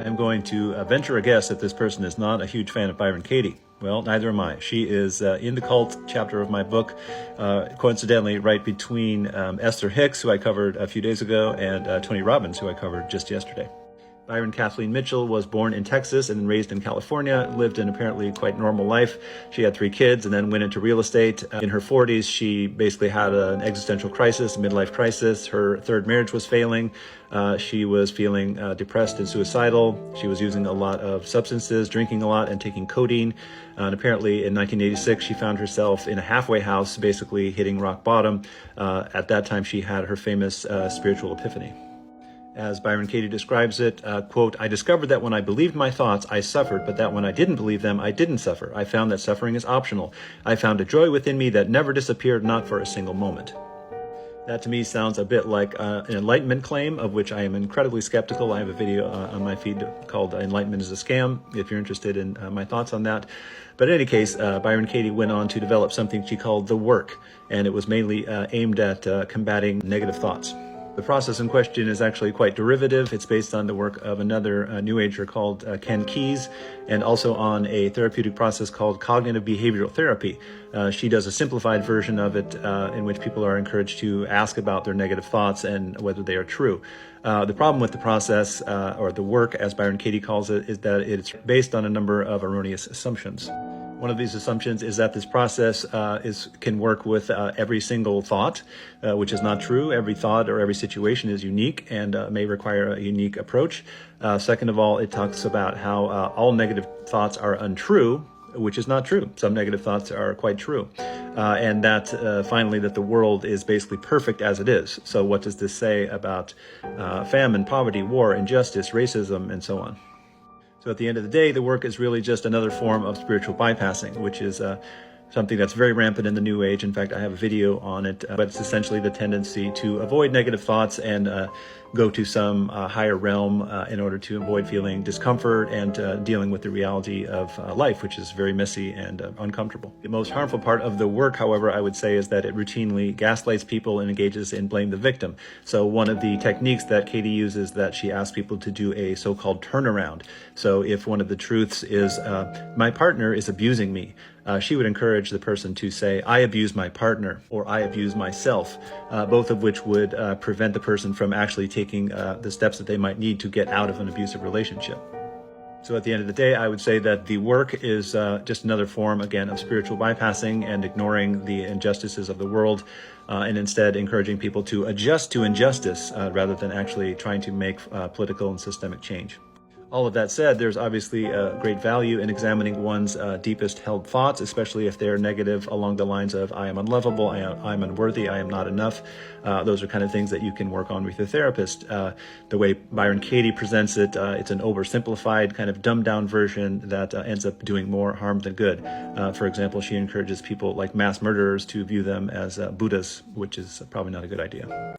I'm going to venture a guess that this person is not a huge fan of Byron Katie. Well, neither am I. She is in the cult chapter of my book, coincidentally right between Esther Hicks, who I covered a few days ago, and Tony Robbins, who I covered just yesterday. Byron Kathleen Mitchell was born in Texas and raised in California, lived an apparently quite normal life. She had 3 kids and then went into real estate. In her 40s, she basically had an existential crisis, a midlife crisis. Her 3rd marriage was failing. She was feeling depressed and suicidal. She was using a lot of substances, drinking a lot, and taking codeine. And apparently in 1986, she found herself in a halfway house, basically hitting rock bottom. At that time, she had her famous spiritual epiphany. As Byron Katie describes it, quote, "I discovered that when I believed my thoughts, I suffered, but that when I didn't believe them, I didn't suffer. I found that suffering is optional. I found a joy within me that never disappeared, not for a single moment." That to me sounds a bit like an enlightenment claim, of which I am incredibly skeptical. I have a video on my feed called "Enlightenment is a Scam," if you're interested in my thoughts on that. But in any case, Byron Katie went on to develop something she called the work, and it was mainly aimed at combating negative thoughts. The process in question is actually quite derivative. It's based on the work of another New Ager called Ken Keyes, and also on a therapeutic process called cognitive behavioral therapy. She does a simplified version of it in which people are encouraged to ask about their negative thoughts and whether they are true. The problem with the process, or the work as Byron Katie calls it, is that it's based on a number of erroneous assumptions. One of these assumptions is that this process can work with every single thought, which is not true. Every thought or every situation is unique and may require a unique approach. Second of all, it talks about how all negative thoughts are untrue, which is not true. Some negative thoughts are quite true. And that finally, that the world is basically perfect as it is. So what does this say about famine, poverty, war, injustice, racism, and so on? So at the end of the day, the work is really just another form of spiritual bypassing, which is something that's very rampant in the New Age. In fact, I have a video on it, but it's essentially the tendency to avoid negative thoughts and go to some higher realm in order to avoid feeling discomfort and dealing with the reality of life, which is very messy and uncomfortable. The most harmful part of the work, however, I would say, is that it routinely gaslights people and engages in blame the victim. So one of the techniques that Katie uses, that she asks people to do a so-called turnaround. So if one of the truths is, my partner is abusing me, she would encourage the person to say, I abuse my partner, or I abuse myself, both of which would prevent the person from actually taking the steps that they might need to get out of an abusive relationship. So at the end of the day, I would say that the work is just another form, again, of spiritual bypassing and ignoring the injustices of the world, and instead encouraging people to adjust to injustice rather than actually trying to make political and systemic change. All of that said, there's obviously great value in examining one's deepest held thoughts, especially if they're negative along the lines of, I am unlovable, I'm unworthy, I am not enough. Those are kind of things that you can work on with your therapist. The way Byron Katie presents it, it's an oversimplified, kind of dumbed down version that ends up doing more harm than good. For example, she encourages people like mass murderers to view them as Buddhas, which is probably not a good idea.